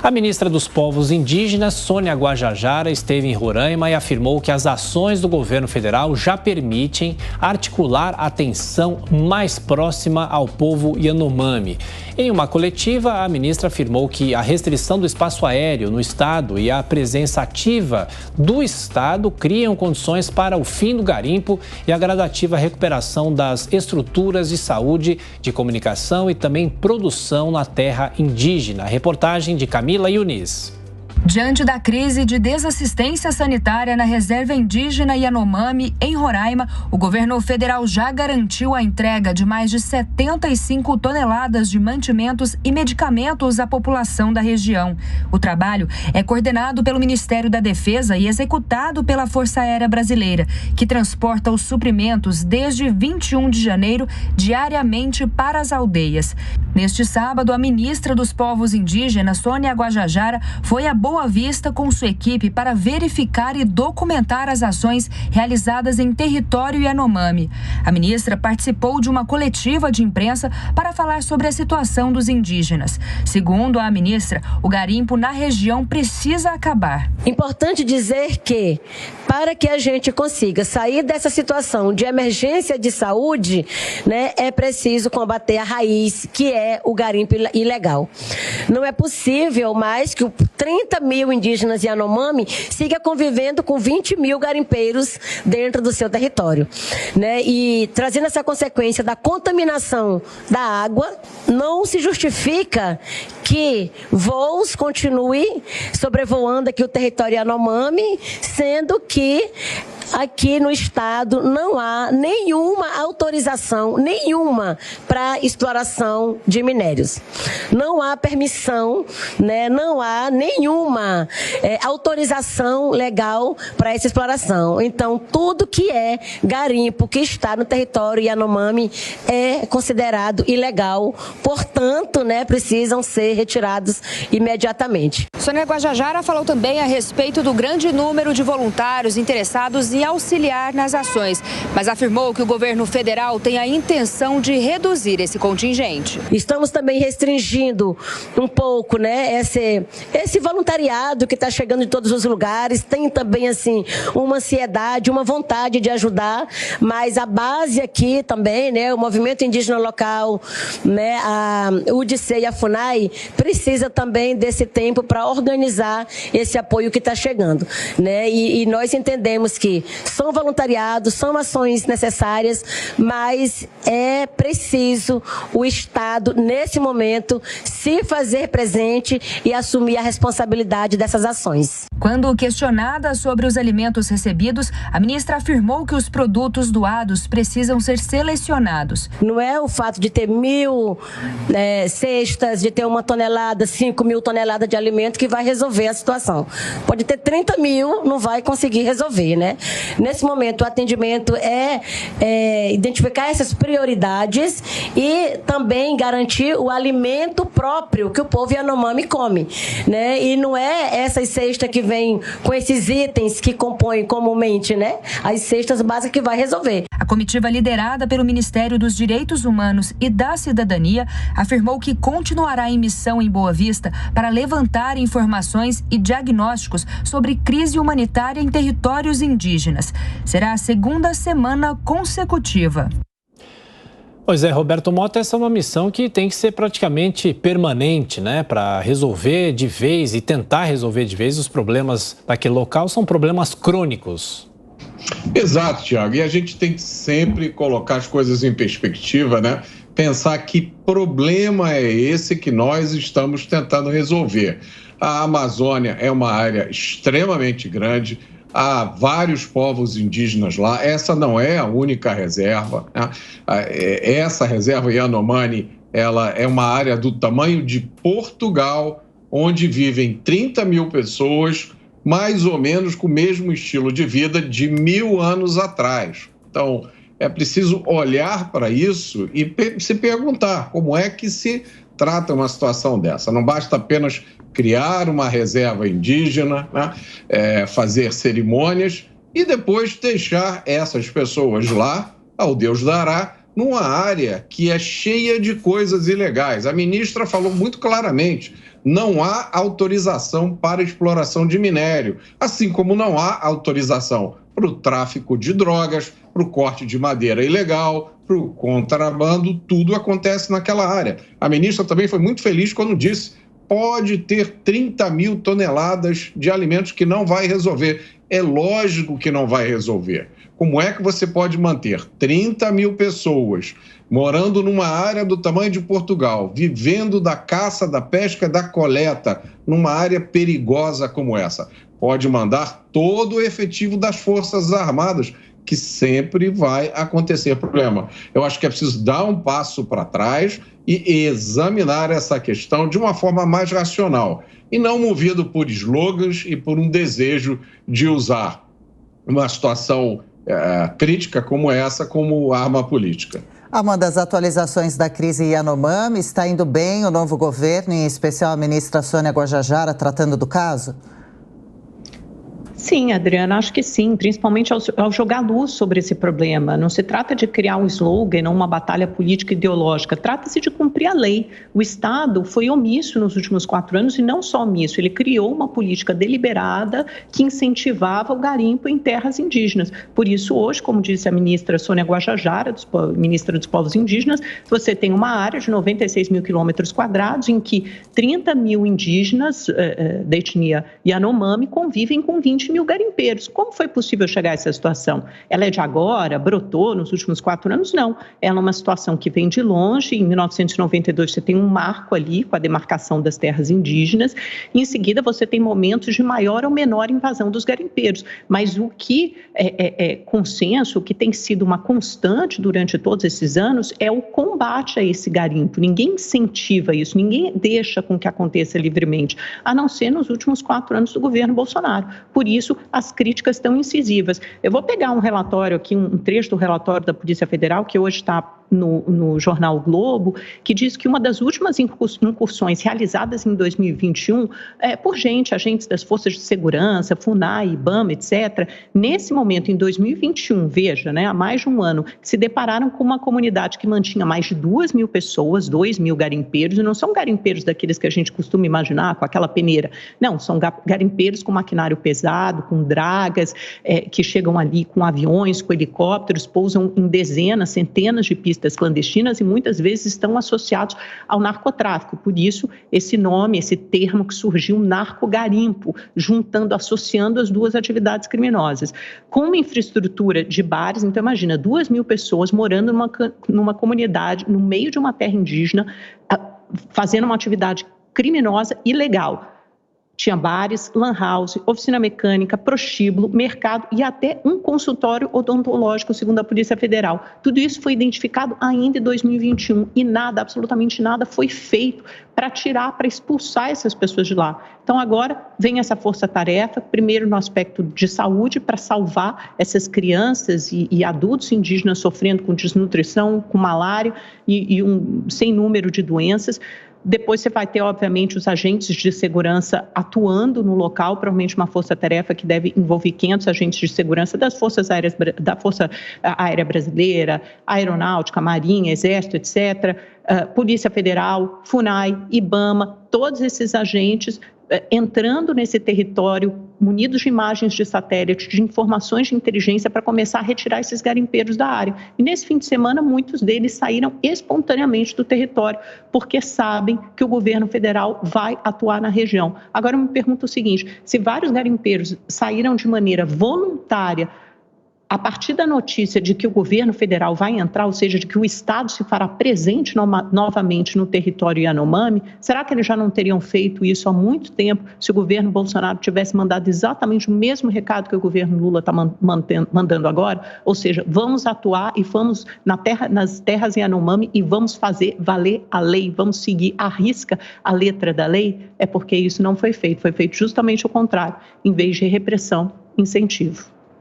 A ministra dos Povos Indígenas, Sônia Guajajara, esteve em Roraima e afirmou que as ações do governo federal já permitem articular atenção mais próxima ao povo Yanomami. Em uma coletiva, a ministra afirmou que a restrição do espaço aéreo no estado e a presença ativa do estado criam condições para o fim do garimpo e a gradativa recuperação das estruturas de saúde, de comunicação e também produção na terra indígena. Reportagem de Camila Yunis. Diante da crise de desassistência sanitária na reserva indígena Yanomami, em Roraima, o governo federal já garantiu a entrega de mais de 75 toneladas de mantimentos e medicamentos à população da região. O trabalho é coordenado pelo Ministério da Defesa e executado pela Força Aérea Brasileira, que transporta os suprimentos desde 21 de janeiro diariamente para as aldeias. Neste sábado, a ministra dos Povos Indígenas, Sônia Guajajara, foi a Boa Vista com sua equipe para verificar e documentar as ações realizadas em território Yanomami. A ministra participou de uma coletiva de imprensa para falar sobre a situação dos indígenas. Segundo a ministra, o garimpo na região precisa acabar. Importante dizer que, para que a gente consiga sair dessa situação de emergência de saúde, é preciso combater a raiz, que é o garimpo ilegal. Não é possível mais que 30 mil indígenas Yanomami siga convivendo com 20 mil garimpeiros dentro do seu território. E trazendo essa consequência da contaminação da água, não se justifica que voos continuem sobrevoando aqui o território Yanomami, sendo que aqui no estado não há nenhuma autorização, para exploração de minérios. Não há permissão, não há nenhuma autorização legal para essa exploração. Então, tudo que é garimpo que está no território Yanomami é considerado ilegal, portanto, precisam ser retirados imediatamente. Sônia Guajajara falou também a respeito do grande número de voluntários interessados em auxiliar nas ações, mas afirmou que o governo federal tem a intenção de reduzir esse contingente. Estamos também restringindo um pouco, esse voluntariado que está chegando de todos os lugares. Tem também, uma ansiedade, uma vontade de ajudar, mas a base aqui também, o movimento indígena local, a UDC e a FUNAI, precisa também desse tempo para organizar esse apoio que está chegando, E nós entendemos que são voluntariados, são ações necessárias, mas é preciso o Estado, nesse momento, se fazer presente e assumir a responsabilidade dessas ações. Quando questionada sobre os alimentos recebidos, a ministra afirmou que os produtos doados precisam ser selecionados. Não é o fato de ter 1.000 cestas, de ter 1 tonelada, 5.000 toneladas de alimento que vai resolver a situação. Pode ter 30 mil, não vai conseguir resolver, Nesse momento, o atendimento é identificar essas prioridades e também garantir o alimento próprio que o povo Yanomami come, E não é essas cestas que vêm com esses itens que compõem comumente, As cestas básicas que vai resolver. A comitiva liderada pelo Ministério dos Direitos Humanos e da Cidadania afirmou que continuará em missão em Boa Vista para levantar informações e diagnósticos sobre crise humanitária em territórios indígenas. Será a segunda semana consecutiva. Pois é, Roberto Mota, essa é uma missão que tem que ser praticamente permanente, para resolver de vez e tentar resolver de vez os problemas daquele local. São problemas crônicos. Exato, Tiago. E a gente tem que sempre colocar as coisas em perspectiva, Pensar que problema é esse que nós estamos tentando resolver. A Amazônia é uma área extremamente grande, há vários povos indígenas lá, essa não é a única reserva, Essa reserva Yanomami, ela é uma área do tamanho de Portugal, onde vivem 30 mil pessoas, mais ou menos com o mesmo estilo de vida de 1000 anos atrás. Então, é preciso olhar para isso e se perguntar como é que se trata uma situação dessa. Não basta apenas criar uma reserva indígena, fazer cerimônias e depois deixar essas pessoas lá, ao Deus dará, numa área que é cheia de coisas ilegais. A ministra falou muito claramente, não há autorização para exploração de minério, assim como não há autorização para o tráfico de drogas, para o corte de madeira ilegal, para o contrabando, tudo acontece naquela área. A ministra também foi muito feliz quando disse: pode ter 30 mil toneladas de alimentos que não vai resolver. É lógico que não vai resolver. Como é que você pode manter 30 mil pessoas morando numa área do tamanho de Portugal, vivendo da caça, da pesca, da coleta, numa área perigosa como essa? Pode mandar todo o efetivo das Forças Armadas, que sempre vai acontecer problema. Eu acho que é preciso dar um passo para trás e examinar essa questão de uma forma mais racional e não movido por slogans e por um desejo de usar uma situação crítica como essa como arma política. Amanda, as atualizações da crise Yanomami, está indo bem o novo governo, em especial a ministra Sônia Guajajara, tratando do caso? Sim, Adriana, acho que sim, principalmente ao jogar luz sobre esse problema. Não se trata de criar um slogan ou uma batalha política ideológica, trata-se de cumprir a lei. O Estado foi omisso nos últimos 4 anos e não só omisso, ele criou uma política deliberada que incentivava o garimpo em terras indígenas. Por isso, hoje, como disse a ministra Sônia Guajajara, ministra dos Povos Indígenas, você tem uma área de 96 mil quilômetros quadrados em que 30 mil indígenas da etnia Yanomami convivem com 20 mil garimpeiros. Como foi possível chegar a essa situação? Ela é de agora? Brotou nos últimos 4 anos? Não. Ela é uma situação que vem de longe. Em 1992 você tem um marco ali com a demarcação das terras indígenas. Em seguida você tem momentos de maior ou menor invasão dos garimpeiros. Mas o que é consenso, o que tem sido uma constante durante todos esses anos é o combate a esse garimpo. Ninguém incentiva isso, ninguém deixa com que aconteça livremente, a não ser nos últimos 4 anos do governo Bolsonaro. Por isso, as críticas estão incisivas. Eu vou pegar um relatório aqui, um trecho do relatório da Polícia Federal, que hoje está no jornal o Globo, que diz que uma das últimas incursões realizadas em 2021 por agentes das Forças de Segurança, FUNAI, IBAMA, etc., nesse momento, em 2021, veja, há mais de um ano, se depararam com uma comunidade que mantinha mais de 2 mil pessoas, 2 mil garimpeiros, e não são garimpeiros daqueles que a gente costuma imaginar, com aquela peneira. Não, são garimpeiros com maquinário pesado, com dragas, que chegam ali com aviões, com helicópteros, pousam em dezenas, centenas de pistas clandestinas e muitas vezes estão associados ao narcotráfico. Por isso, esse nome, esse termo que surgiu, narcogarimpo, associando as duas atividades criminosas. Com uma infraestrutura de bares, então imagina, 2 mil pessoas morando numa comunidade, no meio de uma terra indígena, fazendo uma atividade criminosa ilegal. Tinha bares, lan house, oficina mecânica, prostíbulo, mercado e até um consultório odontológico, segundo a Polícia Federal. Tudo isso foi identificado ainda em 2021 e nada, absolutamente nada, foi feito para expulsar essas pessoas de lá. Então agora vem essa força-tarefa, primeiro no aspecto de saúde, para salvar essas crianças e adultos indígenas sofrendo com desnutrição, com malária e um sem número de doenças. Depois você vai ter, obviamente, os agentes de segurança atuando no local, provavelmente uma força-tarefa que deve envolver 500 agentes de segurança das Forças Aéreas, da Força Aérea Brasileira, Aeronáutica, Marinha, Exército, etc., Polícia Federal, FUNAI, IBAMA, todos esses agentes entrando nesse território, munidos de imagens de satélite, de informações de inteligência para começar a retirar esses garimpeiros da área. E nesse fim de semana, muitos deles saíram espontaneamente do território, porque sabem que o governo federal vai atuar na região. Agora eu me pergunto o seguinte, se vários garimpeiros saíram de maneira voluntária a partir da notícia de que o governo federal vai entrar, ou seja, de que o Estado se fará presente novamente no território Yanomami, será que eles já não teriam feito isso há muito tempo se o governo Bolsonaro tivesse mandado exatamente o mesmo recado que o governo Lula está mandando agora? Ou seja, vamos atuar e vamos nas terras Yanomami e vamos fazer valer a lei, vamos seguir à risca a letra da lei? É porque isso não foi feito justamente o contrário, em vez de repressão, incentivo.